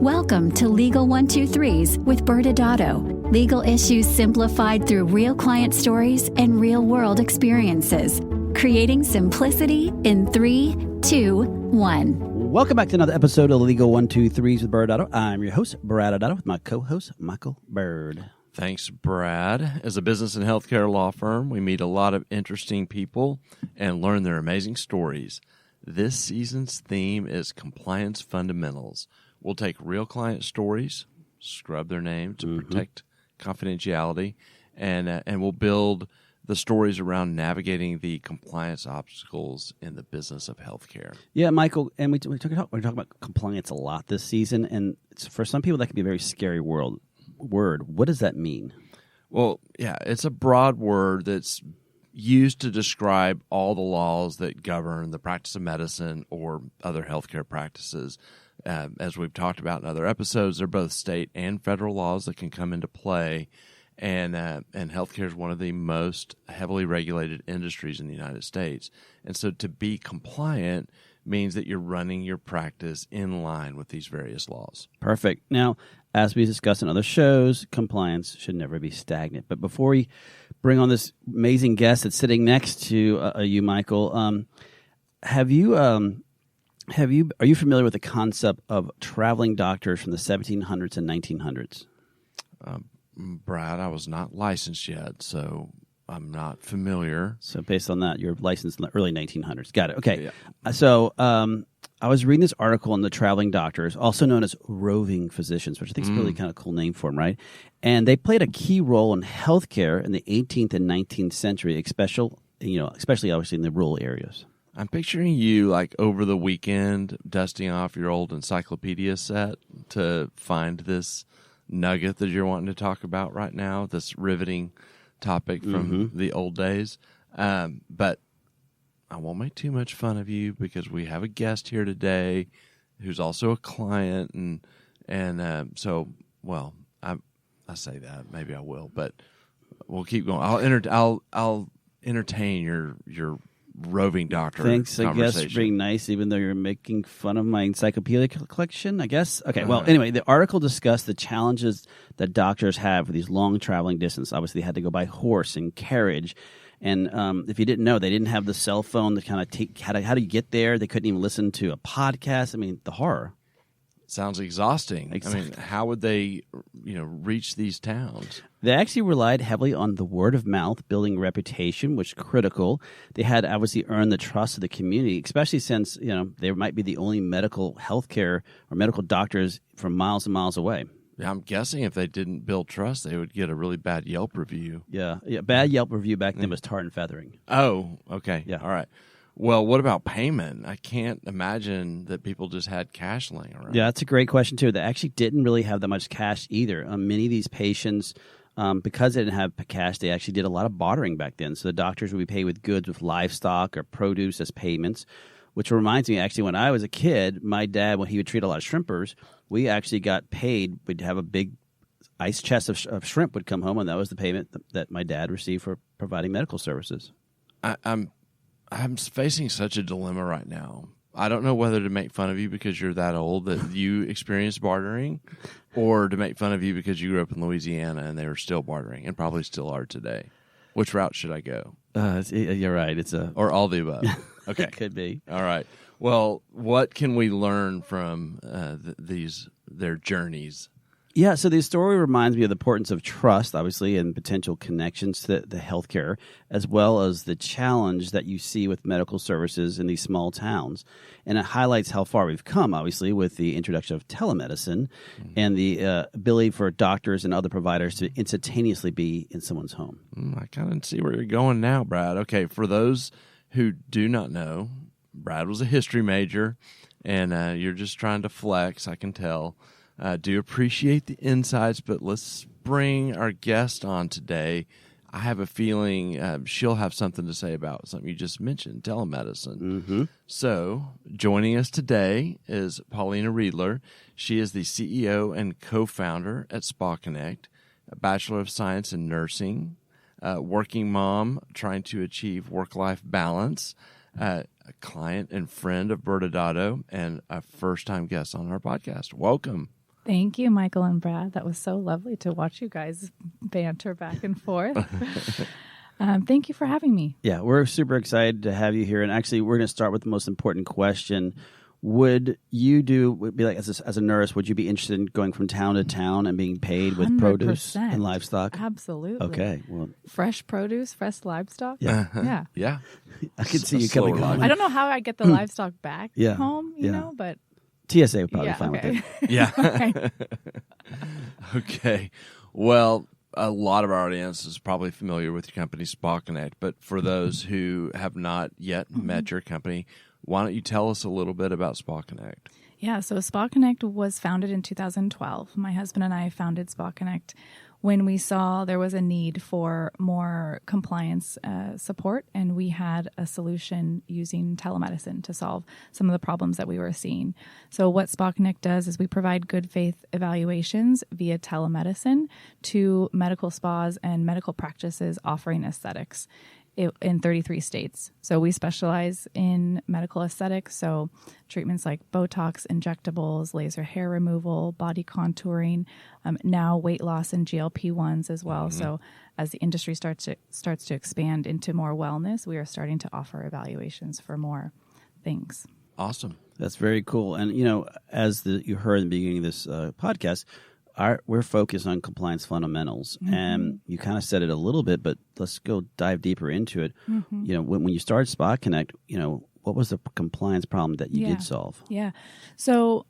Welcome to Legal 123s with ByrdAdatto. Legal issues simplified through real client stories and real-world experiences. Creating simplicity in 3, 2, 1. Welcome back to another episode of Legal 123s with ByrdAdatto. I'm your host, ByrdAdatto, with my co-host, Michael Byrd. Thanks, Brad. As a business and healthcare law firm, we meet a lot of interesting people and learn their amazing stories. This season's theme is compliance fundamentals. We'll take real client stories, scrub their name to protect confidentiality, and we'll build the stories around navigating the compliance obstacles in the business of healthcare. Yeah, Michael, and we're talking about compliance a lot this season, and for some people that can be a very scary word. What does that mean? Well, yeah, it's a broad word that's used to describe all the laws that govern the practice of medicine or other healthcare practices. As we've talked about in other episodes, they're both state and federal laws that can come into play, and healthcare is one of the most heavily regulated industries in the United States. And so to be compliant means that you're running your practice in line with these various laws. Perfect. Now, as we discussed in other shows, compliance should never be stagnant. But before we bring on this amazing guest that's sitting next to you, Michael, are you familiar with the concept of traveling doctors from the 1700s and 1900s? Brad, I was not licensed yet, so I'm not familiar. So based on that, you're licensed in the early 1900s. Got it. Okay. Yeah. So I was reading this article on the traveling doctors, also known as roving physicians, which I think is a really kind of cool name for them, right? And they played a key role in healthcare in the 18th and 19th century, especially obviously in the rural areas. I'm picturing you like over the weekend dusting off your old encyclopedia set to find this nugget that you're wanting to talk about right now, this riveting topic from the old days. But I won't make too much fun of you because we have a guest here today who's also a client, and so I say that, maybe I will, but we'll keep going. I'll entertain your roving doctor. Thanks, I guess, for being nice, even though you're making fun of my encyclopedia collection, I guess. Okay, well, anyway, the article discussed the challenges that doctors have for these long traveling distance. Obviously, they had to go by horse and carriage. And if you didn't know, they didn't have the cell phone to kind of how do you get there? They couldn't even listen to a podcast. I mean, the horror. Sounds exhausting. Exactly. I mean, how would they, reach these towns? They actually relied heavily on the word of mouth, building reputation, which is critical. They had obviously earned the trust of the community, especially since, they might be the only medical healthcare or medical doctors from miles and miles away. Yeah, I'm guessing if they didn't build trust, they would get a really bad Yelp review. Yeah. Bad Yelp review back then was tar and feathering. Oh, okay. Yeah. All right. Well, what about payment? I can't imagine that people just had cash laying around. Yeah, that's a great question, too. They actually didn't really have that much cash either. Many of these patients, because they didn't have cash, they actually did a lot of bartering back then. So the doctors would be paid with goods, with livestock or produce as payments, which reminds me, actually, when I was a kid, my dad, when he would treat a lot of shrimpers, we actually got paid. We'd have a big ice chest of shrimp would come home, and that was the payment that my dad received for providing medical services. I'm facing such a dilemma right now. I don't know whether to make fun of you because you're that old that you experienced bartering, or to make fun of you because you grew up in Louisiana and they were still bartering and probably still are today. Which route should I go? You're right. Or all the above. Okay. It could be. All right. Well, what can we learn from their journeys? Yeah, so the story reminds me of the importance of trust, obviously, and potential connections to the healthcare, as well as the challenge that you see with medical services in these small towns. And it highlights how far we've come, obviously, with the introduction of telemedicine and the ability for doctors and other providers to instantaneously be in someone's home. I kind of see where you're going now, Brad. Okay, for those who do not know, Brad was a history major, and you're just trying to flex, I can tell. Do appreciate the insights, but let's bring our guest on today. I have a feeling she'll have something to say about something you just mentioned, telemedicine. So joining us today is Paulina Riedler. She is the CEO and co-founder at SpaKinect, a Bachelor of Science in Nursing, working mom trying to achieve work-life balance, a client and friend of ByrdAdatto, and a first-time guest on our podcast. Welcome. Thank you, Michael and Brad. That was so lovely to watch you guys banter back and forth. Thank you for having me. Yeah, we're super excited to have you here. And actually, we're going to start with the most important question. Would be like, as a nurse, would you be interested in going from town to town and being paid with produce 100%. and livestock? Absolutely. Okay. Well, fresh produce, fresh livestock. Yeah. Yeah. I can see you coming home. I don't know how I get the livestock back home, you know, but TSA would probably be fine with it. Yeah. Okay. Well, a lot of our audience is probably familiar with your company, SpaKinect, but for those who have not yet met your company, why don't you tell us a little bit about SpaKinect? Yeah, so SpaKinect was founded in 2012. My husband and I founded SpaKinect when we saw there was a need for more compliance support, and we had a solution using telemedicine to solve some of the problems that we were seeing. So what SpaKinect does is we provide good faith evaluations via telemedicine to medical spas and medical practices offering aesthetics in 33 states. So we specialize in medical aesthetics, so treatments like Botox, injectables, laser hair removal, body contouring, now weight loss and GLP-1s as well. So as the industry starts to expand into more wellness, we are starting to offer evaluations for more things. Awesome. That's very cool. And, as you heard in the beginning of this podcast, we're focused on compliance fundamentals, and you kind of said it a little bit, but let's go dive deeper into it. When you started SpaKinect, what was the compliance problem that you did solve? Yeah. So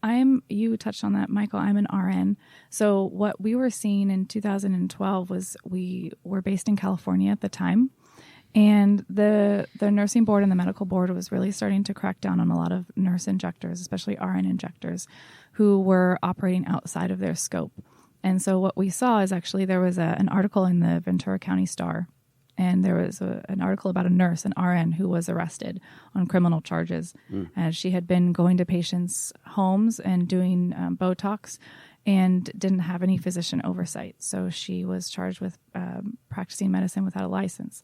you touched on that, Michael. I'm an RN. So what we were seeing in 2012 was we were based in California at the time. And the nursing board and the medical board was really starting to crack down on a lot of nurse injectors, especially RN injectors, who were operating outside of their scope. And so what we saw is actually there was an article in the Ventura County Star, and there was an article about a nurse, an RN, who was arrested on criminal charges. As she had been going to patients' homes and doing Botox and didn't have any physician oversight. So she was charged with practicing medicine without a license.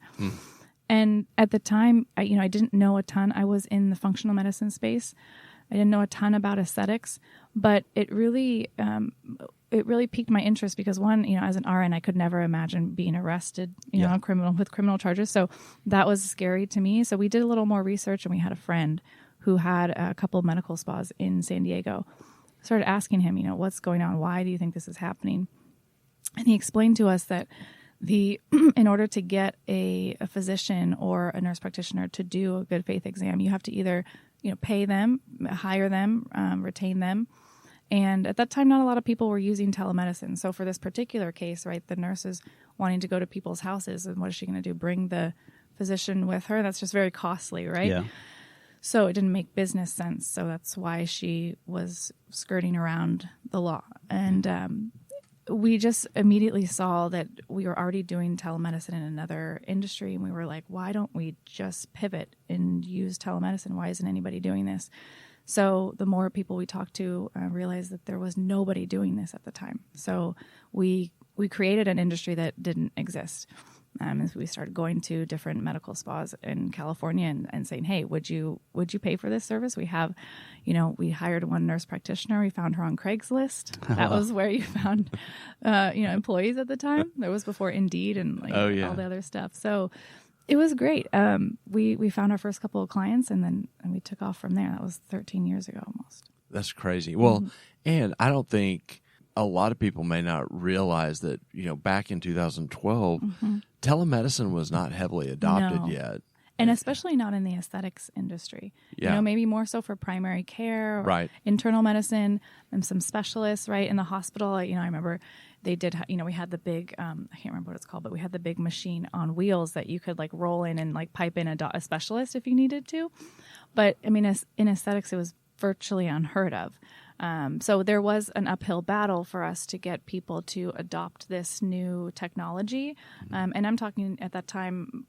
And at the time, I didn't know a ton. I was in the functional medicine space. I didn't know a ton about aesthetics, but it really piqued my interest because one, as an RN, I could never imagine being arrested, with criminal charges. So that was scary to me. So we did a little more research, and we had a friend who had a couple of medical spas in San Diego. Started asking him, what's going on? Why do you think this is happening? And he explained to us that in order to get a physician or a nurse practitioner to do a good faith exam, you have to either, pay them, hire them, retain them. And at that time, not a lot of people were using telemedicine. So for this particular case, right, the nurse is wanting to go to people's houses. And what is she going to do? Bring the physician with her? That's just very costly, right? Yeah. So it didn't make business sense. So that's why she was skirting around the law. And we just immediately saw that we were already doing telemedicine in another industry. And we were like, why don't we just pivot and use telemedicine? Why isn't anybody doing this? So the more people we talked to realized that there was nobody doing this at the time. So we created an industry that didn't exist. As we started going to different medical spas in California and saying, hey, would you pay for this service? We have, we hired one nurse practitioner. We found her on Craigslist. That was where you found, employees at the time. That was before Indeed and all the other stuff. So it was great. We found our first couple of clients and we took off from there. That was 13 years ago almost. That's crazy. Well, and I don't think a lot of people may not realize that, back in 2012, telemedicine was not heavily adopted yet. And especially not in the aesthetics industry. Yeah. Maybe more so for primary care, or right, internal medicine, and some specialists, right? In the hospital, I remember they did, we had the big, I can't remember what it's called, but we had the big machine on wheels that you could roll in and pipe in a specialist if you needed to. But in aesthetics, it was virtually unheard of. So there was an uphill battle for us to get people to adopt this new technology. And I'm talking at that time,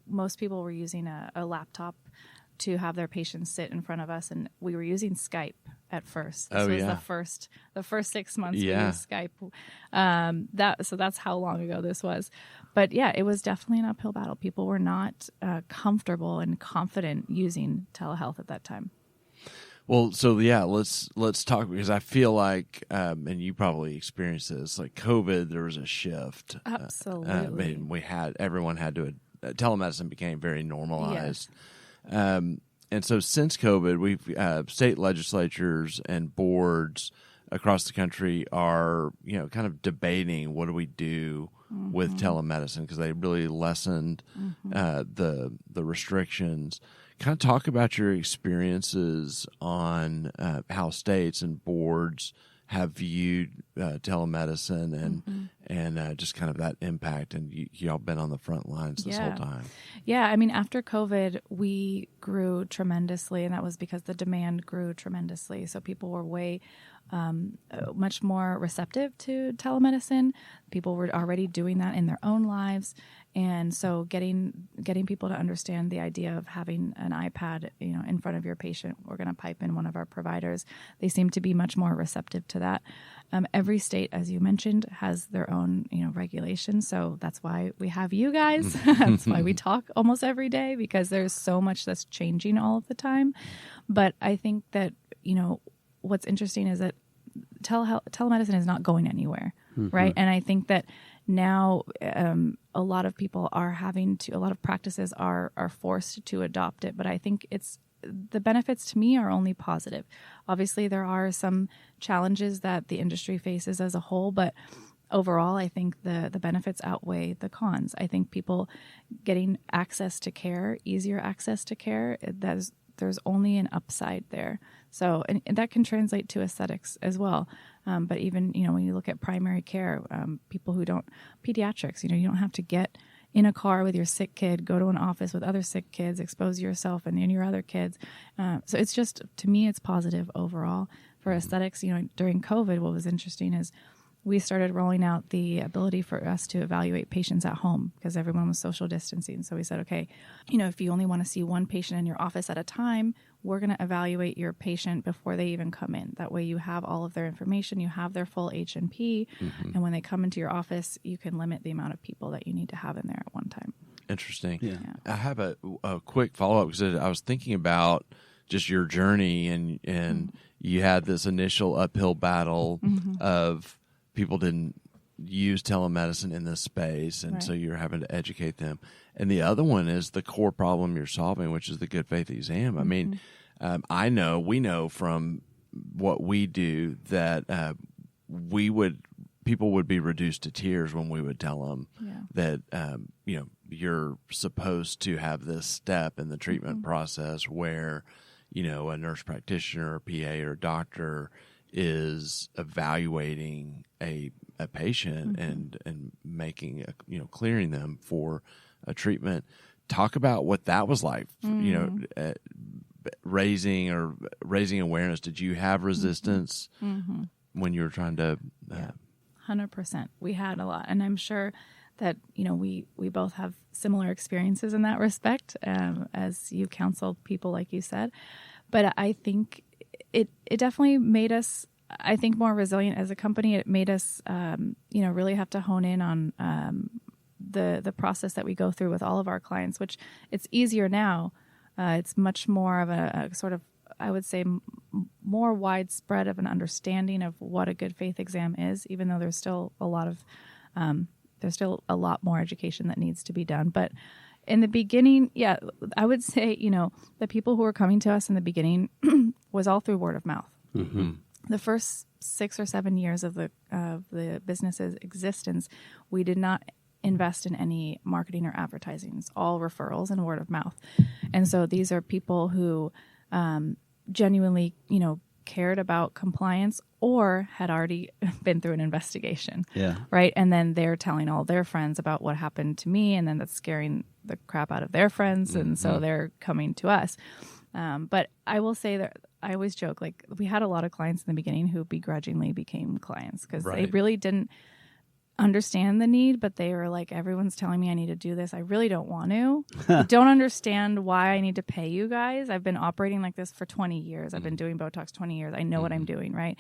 most people were using a laptop to have their patients sit in front of us. And we were using Skype at first. This was the first 6 months we used Skype. So that's how long ago this was. But yeah, it was definitely an uphill battle. People were not comfortable and confident using telehealth at that time. Well, so yeah, let's talk, because I feel like, and you probably experienced this, like COVID, there was a shift. Absolutely. Everyone had to, telemedicine became very normalized. Yes. And so since COVID, we've state legislatures and boards across the country are, kind of debating what do we do with telemedicine, because they really lessened the restrictions. Kind of talk about your experiences on how states and boards have viewed telemedicine and just kind of that impact. And y'all been on the front lines this whole time. Yeah, I mean, after COVID, we grew tremendously, and that was because the demand grew tremendously. So people were way much more receptive to telemedicine. People were already doing that in their own lives. And so getting people to understand the idea of having an iPad, in front of your patient, we're going to pipe in one of our providers. They seem to be much more receptive to that. Every state, as you mentioned, has their own, regulations. So that's why we have you guys. That's why we talk almost every day, because there's so much that's changing all of the time. But I think that, what's interesting is that telemedicine is not going anywhere, right? And I think that now a lot of people are a lot of practices are forced to adopt it, but I think the benefits to me are only positive. Obviously, there are some challenges that the industry faces as a whole, but overall, I think the benefits outweigh the cons. I think people getting access to care, easier access to care, there's only an upside there. So, and that can translate to aesthetics as well. But even, when you look at primary care, people who pediatrics, you don't have to get in a car with your sick kid, go to an office with other sick kids, expose yourself and your other kids. So it's just, to me, it's positive overall. For aesthetics, during COVID, what was interesting is we started rolling out the ability for us to evaluate patients at home, because everyone was social distancing. So we said, okay, if you only want to see one patient in your office at a time, we're going to evaluate your patient before they even come in. That way you have all of their information, you have their full H&P, and when they come into your office, you can limit the amount of people that you need to have in there at one time. Interesting. Yeah. I have a quick follow-up, because I was thinking about just your journey, and you had this initial uphill battle of people didn't use telemedicine in this space, and so you're having to educate them. And the other one is the core problem you're solving, which is the good faith exam. I mean, we know from what we do that people would be reduced to tears when we would tell them that you're supposed to have this step in the treatment process where a nurse practitioner or PA or doctor is evaluating a patient and making clearing them for a treatment. Talk about what that was like, raising awareness. Did you have resistance when you were trying to 100%. We had a lot, and I'm sure that we both have similar experiences in that respect, as you counseled people, like you said. But I think it definitely made us, I think, more resilient as a company. It made us, really have to hone in on the process that we go through with all of our clients, which it's easier now. It's much more of a sort of, I would say, more widespread of an understanding of what a good faith exam is, even though there's still a lot more education that needs to be done. But in the beginning, I would say, the people who were coming to us in the beginning was all through word of mouth. The first 6 or 7 years of the business's existence, we did not invest in any marketing or advertising. It's all referrals and word of mouth. And so these are people who genuinely, cared about compliance or had already been through an investigation. Yeah. Right. And then they're telling all their friends about what happened to me, and then that's scaring the crap out of their friends. And so they're coming to us. But I will say that I always joke, like, we had a lot of clients in the beginning who begrudgingly became clients because they really didn't understand the need, but they were like, everyone's telling me I need to do this. I really don't want to. I don't understand why I need to pay you guys. I've been operating like this for 20 years. I've been doing Botox 20 years. I know what I'm doing, right?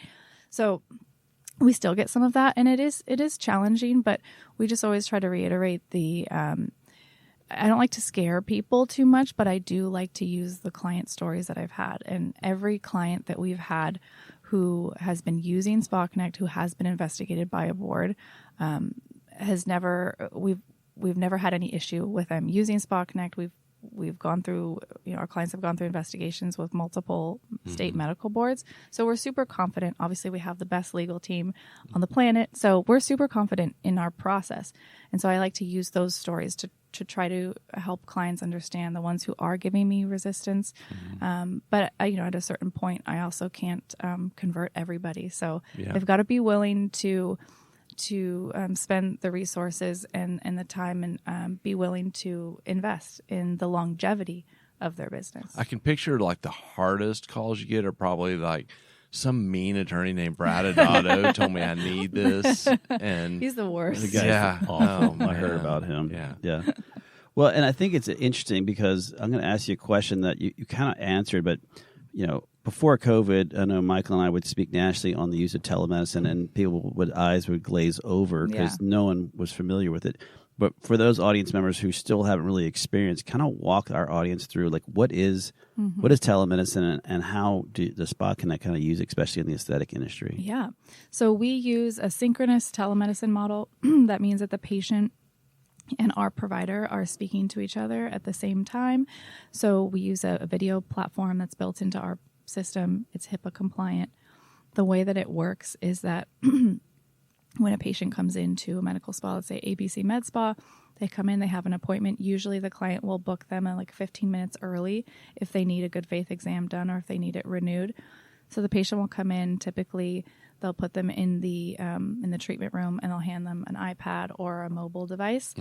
So we still get some of that, and it is challenging, but we just always try to reiterate the I don't like to scare people too much, but I do like to use the client stories that I've had. And every client that we've had who has been using SpaKinect, who has been investigated by a board, we've never had any issue with them using SpaKinect. We've gone through, our clients have gone through investigations with multiple state medical boards. So we're super confident. Obviously, we have the best legal team on the planet. So we're super confident in our process. And so I like to use those stories to try to help clients understand, the ones who are giving me resistance. But, at a certain point, I also can't convert everybody. So they've got to be willing to spend the resources and the time and be willing to invest in the longevity of their business. I can picture like the hardest calls you get are probably like some mean attorney named ByrdAdatto told me I need this, and he's the worst. The guy's awful. I heard about him. Yeah. Well, and I think it's interesting because I'm going to ask you a question that you kind of answered, but before COVID, I know Michael and I would speak nationally on the use of telemedicine, and people eyes would glaze over because no one was familiar with it. But for those audience members who still haven't really experienced, kind of walk our audience through like what is telemedicine and how does SpaKinect kind of use it, especially in the aesthetic industry? Yeah. So we use a synchronous telemedicine model. That means that the patient and our provider are speaking to each other at the same time. So we use a video platform that's built into our system. It's HIPAA compliant. The way that it works is that when a patient comes into a medical spa, let's say ABC Med Spa, they come in, they have an appointment. Usually the client will book them like 15 minutes early if they need a good faith exam done or if they need it renewed. So the patient will come in. Typically, they'll put them in the treatment room and they'll hand them an iPad or a mobile device.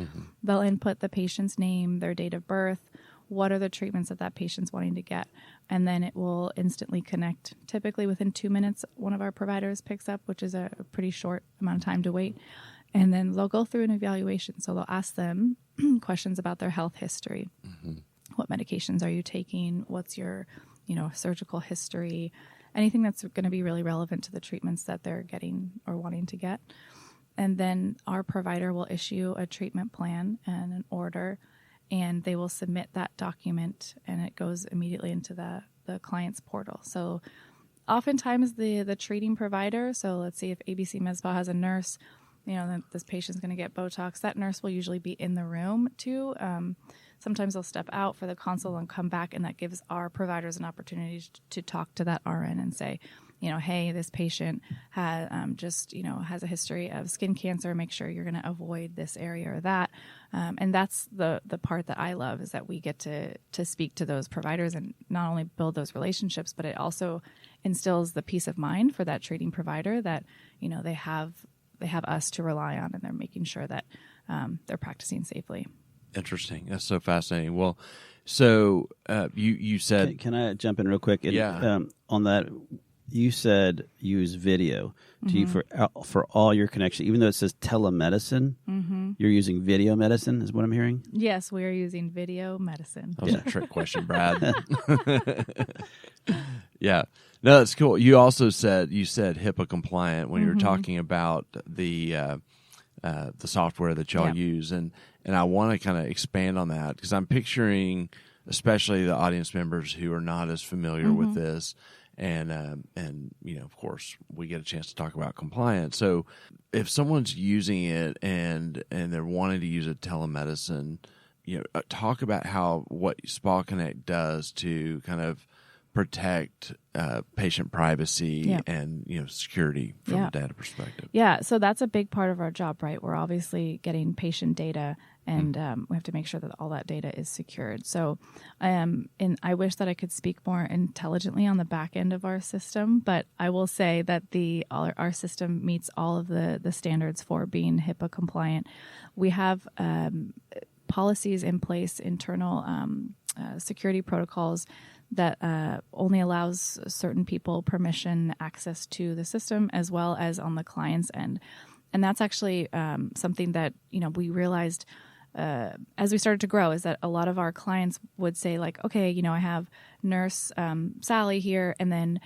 They'll input the patient's name, their date of birth, what are the treatments that patient's wanting to get, and then it will instantly connect. Typically within 2 minutes, one of our providers picks up, which is a pretty short amount of time to wait, and then they'll go through an evaluation. So they'll ask them questions about their health history. What medications are you taking? What's your surgical history? Anything that's going to be really relevant to the treatments that they're getting or wanting to get. And then our provider will issue a treatment plan and an order, and they will submit that document, and it goes immediately into the client's portal. So oftentimes the treating provider, so let's see if ABC Med Spa has a nurse, that this patient's going to get Botox, that nurse will usually be in the room too. Sometimes they'll step out for the consult and come back, and that gives our providers an opportunity to talk to that RN and say, hey, this patient has has a history of skin cancer. Make sure you're going to avoid this area or that. And that's the part that I love, is that we get to speak to those providers and not only build those relationships, but it also instills the peace of mind for that treating provider that they have us to rely on, and they're making sure that they're practicing safely. Interesting. That's so fascinating. Well, so you said... Can I jump in real quick? On that, you said use video. Do you for all your connection, even though it says telemedicine, you're using video medicine, is what I'm hearing? Yes, we are using video medicine. That was a trick question, Brad. Yeah. No, that's cool. You also said HIPAA compliant when you were talking about the software that y'all use, and I want to kind of expand on that because I'm picturing, especially the audience members who are not as familiar with this, and of course we get a chance to talk about compliance. So if someone's using it and they're wanting to use a telemedicine, talk about what SpaKinect does to kind of protect patient privacy and security from a data perspective. Yeah, so that's a big part of our job, right? We're obviously getting patient data, and we have to make sure that all that data is secured. So, and I wish that I could speak more intelligently on the back end of our system, but I will say that our system meets all of the standards for being HIPAA compliant. We have policies in place, internal security protocols that only allows certain people permission access to the system, as well as on the client's end. And that's actually something that, we realized as we started to grow, is that a lot of our clients would say like, okay, I have nurse Sally here, and then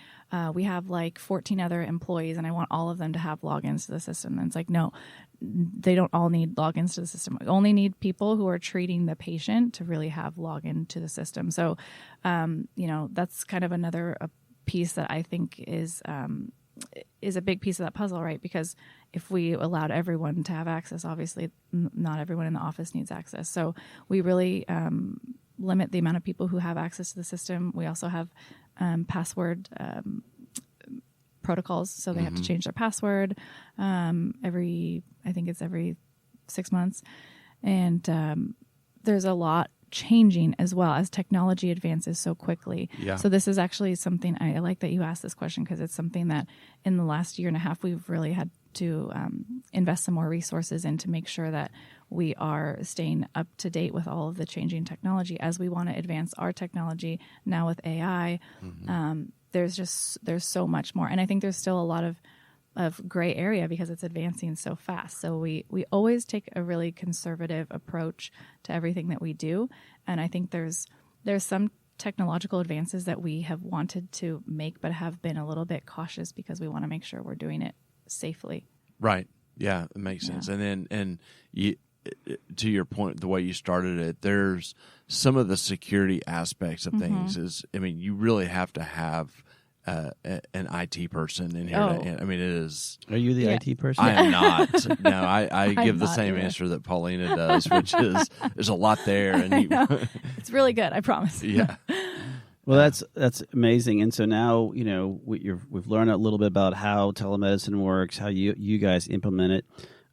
we have like 14 other employees and I want all of them to have logins to the system. And it's like, no, they don't all need logins to the system. We only need people who are treating the patient to really have login to the system. So, that's kind of another piece that I think is a big piece of that puzzle, right? Because if we allowed everyone to have access, obviously not everyone in the office needs access. So we really limit the amount of people who have access to the system. We also have password protocols, so they have to change their password every 6 months. And there's a lot changing as well as technology advances so quickly. Yeah. So this is actually something I like that you asked this question, because it's something that in the last year and a half we've really had to invest some more resources in to make sure that we are staying up to date with all of the changing technology as we want to advance our technology now with AI. There's so much more. And I think there's still a lot of gray area because it's advancing so fast. So we always take a really conservative approach to everything that we do. And I think there's some technological advances that we have wanted to make but have been a little bit cautious because we want to make sure we're doing it safely. Right. Yeah, it makes sense. And you, to your point, the way you started it, there's some of the security aspects of things you really have to have an IT person in here. It is. Are you the IT person? I am not. No, I give the same either. answer that Paulina does, which is there's a lot there, and it's really good. I promise. Yeah. Well, that's amazing. And so now, we've learned a little bit about how telemedicine works, how you guys implement it.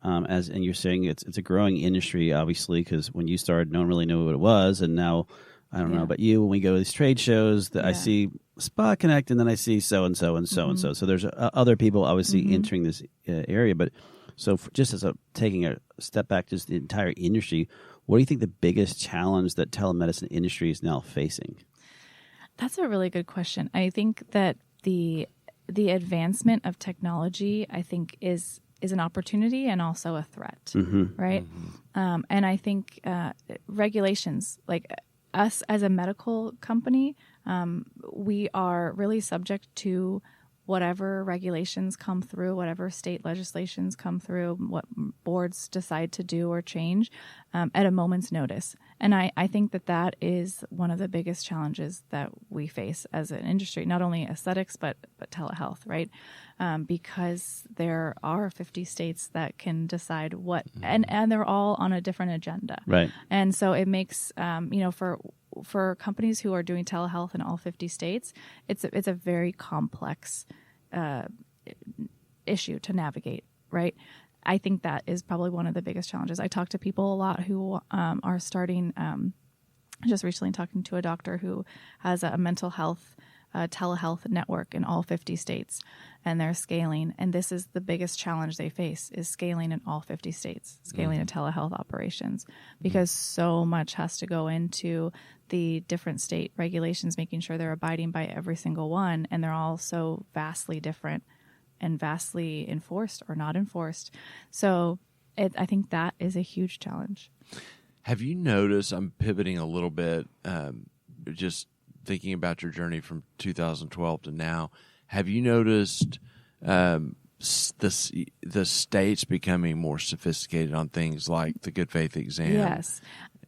And you're saying it's a growing industry, obviously, because when you started, no one really knew what it was. And now, I don't know about you, when we go to these trade shows, I see SpaKinect, and then I see so-and-so and so-and-so. So there's other people obviously entering this area. But so just as taking a step back, just the entire industry, what do you think the biggest challenge that telemedicine industry is now facing? That's a really good question. I think that the advancement of technology, I think, is an opportunity and also a threat, right? And I think regulations, like us as a medical company, we are really subject to whatever regulations come through, whatever state legislations come through, what boards decide to do or change at a moment's notice. And I think that is one of the biggest challenges that we face as an industry, not only aesthetics, but telehealth, right? Because there are 50 states that can decide what, and they're all on a different agenda. Right. And so it makes, for companies who are doing telehealth in all 50 states, it's a very complex issue to navigate, right? I think that is probably one of the biggest challenges. I talk to people a lot who are starting, just recently talking to a doctor who has a mental health telehealth network in all 50 states, and they're scaling. And this is the biggest challenge they face, is scaling in all 50 states, scaling a telehealth operations, because so much has to go into the different state regulations, making sure they're abiding by every single one. And they're all so vastly different and vastly enforced or not enforced. So I think that is a huge challenge. Have you noticed, I'm pivoting a little bit, just thinking about your journey from 2012 to now, have you noticed the states becoming more sophisticated on things like the good faith exam? Yes.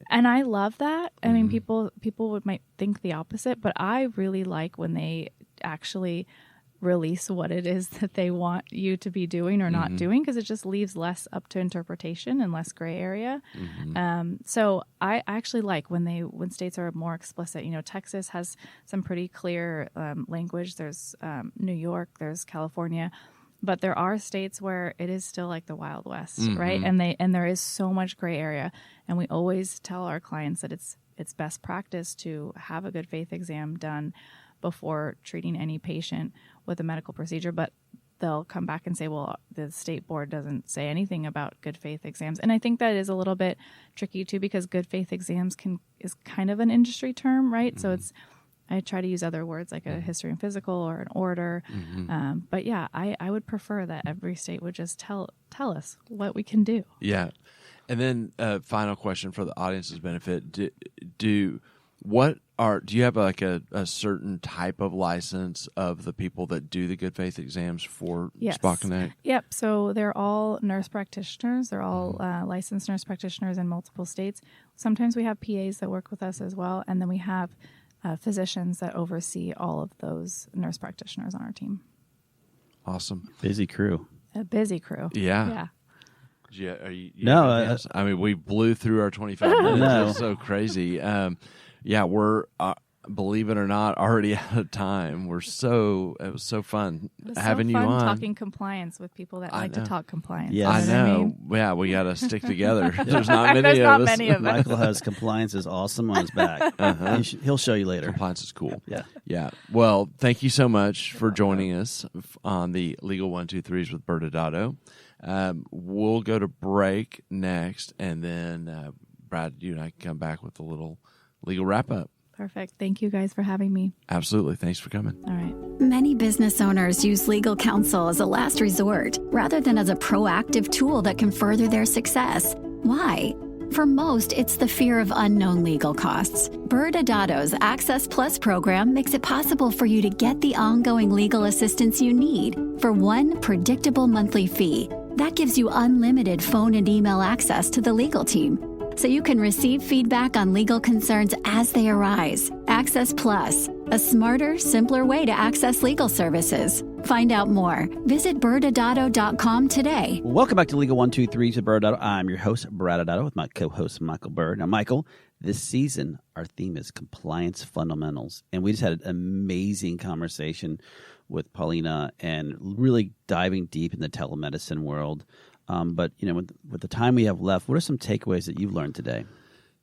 And I love that. I mean, people might think the opposite, but I really like when they actually release what it is that they want you to be doing or not doing, because it just leaves less up to interpretation and less gray area. So I actually like when states are more explicit. Texas has some pretty clear language. There's New York, there's California, but there are states where it is still like the Wild West, right? And there is so much gray area. And we always tell our clients that it's best practice to have a good faith exam done before treating any patient with a medical procedure, but they'll come back and say, well, the state board doesn't say anything about good faith exams. And I think that is a little bit tricky too, because good faith exams is kind of an industry term, right? So I try to use other words like a history and physical or an order. But yeah, I would prefer that every state would just tell us what we can do. Yeah. And then final question for the audience's benefit. Do you have like a certain type of license of the people that do the good faith exams for Yes. SpaKinect? Yep. So they're all nurse practitioners. They're all licensed nurse practitioners in multiple states. Sometimes we have PAs that work with us as well. And then we have physicians that oversee all of those nurse practitioners on our team. Awesome. Busy crew. A busy crew. Yeah. Yeah. No, I mean, we blew through our 25 minutes. No. It was so crazy. We're, believe it or not, already out of time. It was so fun It was having so you fun on. talking compliance with people that like to talk compliance. Yes. You I what know. mean? Yeah, we got to stick together. There's not many There's of not us. many of us. Michael has compliance is awesome on his back. He'll show you later. Compliance is cool. Yeah. Yeah. Well, thank you so much for joining us on the Legal 123s with ByrdAdatto. We'll go to break next, and then Brad, you and I can come back with a little legal wrap-up. Perfect. Thank you guys for having me. Absolutely. Thanks for coming. All right. Many business owners use legal counsel as a last resort rather than as a proactive tool that can further their success. Why? For most, it's the fear of unknown legal costs. ByrdAdatto's Access Plus program makes it possible for you to get the ongoing legal assistance you need for one predictable monthly fee. That gives you unlimited phone and email access to the legal team, so you can receive feedback on legal concerns as they arise. Access Plus, a smarter, simpler way to access legal services. Find out more. Visit ByrdAdatto.com today. Welcome back to Legal 123 with ByrdAdatto. I'm your host, ByrdAdatto, with my co-host, Michael Byrd. Now, Michael, this season, our theme is compliance fundamentals. And we just had an amazing conversation with Paulina and really diving deep in the telemedicine world. But, with the time we have left, what are some takeaways that you've learned today?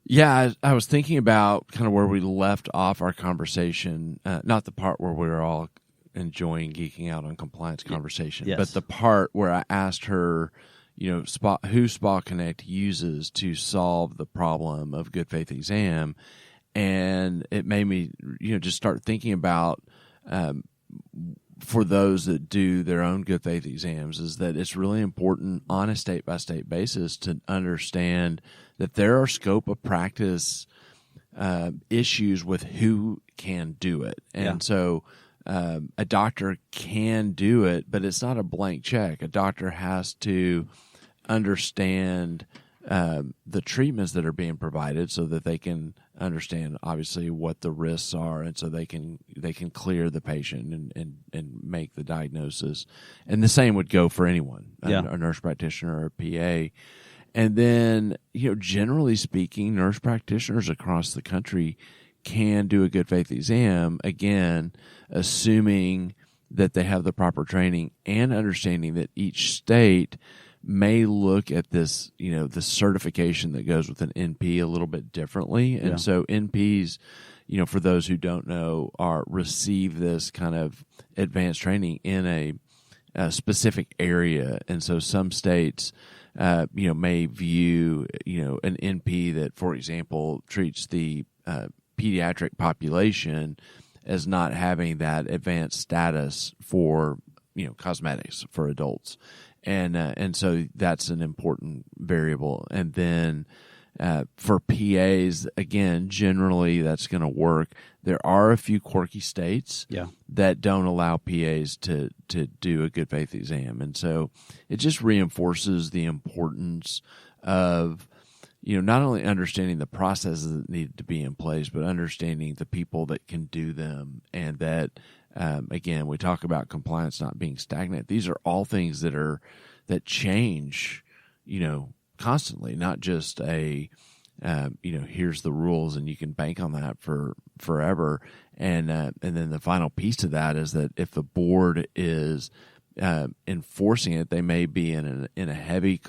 Yeah, I was thinking about kind of where we left off our conversation, not the part where we were all enjoying geeking out on compliance conversation, Yes. but the part where I asked her, who SpaKinect uses to solve the problem of good faith exam. And it made me, just start thinking about for those that do their own good faith exams, is that it's really important on a state-by-state basis to understand that there are scope of practice issues with who can do it. And so a doctor can do it, but it's not a blank check. A doctor has to understand the treatments that are being provided so that they can understand obviously what the risks are, and so they can clear the patient and make the diagnosis. And the same would go for anyone, a nurse practitioner or a PA. And then, generally speaking, nurse practitioners across the country can do a good faith exam, again, assuming that they have the proper training and understanding that each state may look at this, the certification that goes with an NP a little bit differently. And so NPs, for those who don't know, receive this kind of advanced training in a specific area. And so some states, may view, an NP that, for example, treats the pediatric population as not having that advanced status for, cosmetics for adults. And so that's an important variable. And then for PAs, again, generally that's going to work. There are a few quirky states that don't allow PAs to do a good faith exam. And so it just reinforces the importance of, not only understanding the processes that need to be in place, but understanding the people that can do them. And that, again, we talk about compliance not being stagnant. These are all things that change, constantly, not just here's the rules and you can bank on that for forever. And then the final piece to that is that if the board is enforcing it, they may be in a heavy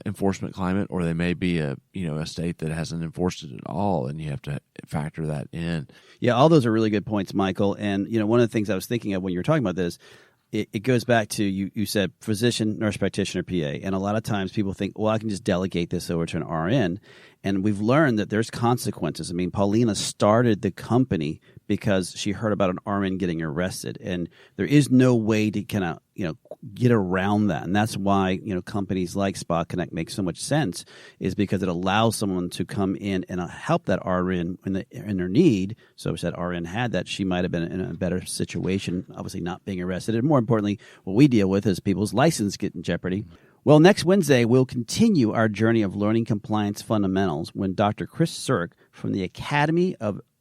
enforcement climate, or they may be a state that hasn't enforced it at all, and you have to factor that in. Yeah, all those are really good points, Michael. And one of the things I was thinking of when you were talking about this, it goes back to you said physician, nurse practitioner, PA, and a lot of times people think, well, I can just delegate this over to an RN, and we've learned that there's consequences. I mean, Paulina started the company because she heard about an RN getting arrested, and there is no way to kind of get around that. And that's why, companies like SpaKinect make so much sense, is because it allows someone to come in and help that RN in their need. So if that RN had that, she might have been in a better situation, obviously not being arrested. And more importantly, what we deal with is people's license get in jeopardy. Well, next Wednesday, we'll continue our journey of learning compliance fundamentals when Dr. Chris Sirk from the Academy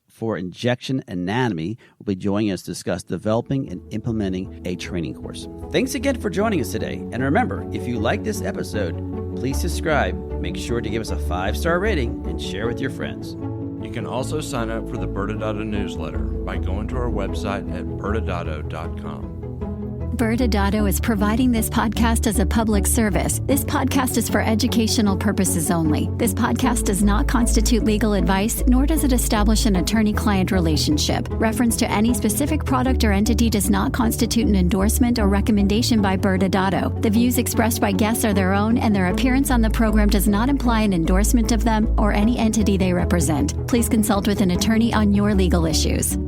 for Injection Anatomy will be joining us to discuss developing and implementing a training course. Thanks again for joining us today. And remember, if you like this episode, please subscribe, make sure to give us a 5-star rating, and share with your friends. You can also sign up for the ByrdAdatto newsletter by going to our website at ByrdAdatto.com. ByrdAdatto is providing this podcast as a public service. This podcast is for educational purposes only. This podcast does not constitute legal advice, nor does it establish an attorney-client relationship. Reference to any specific product or entity does not constitute an endorsement or recommendation by ByrdAdatto. The views expressed by guests are their own, and their appearance on the program does not imply an endorsement of them or any entity they represent. Please consult with an attorney on your legal issues.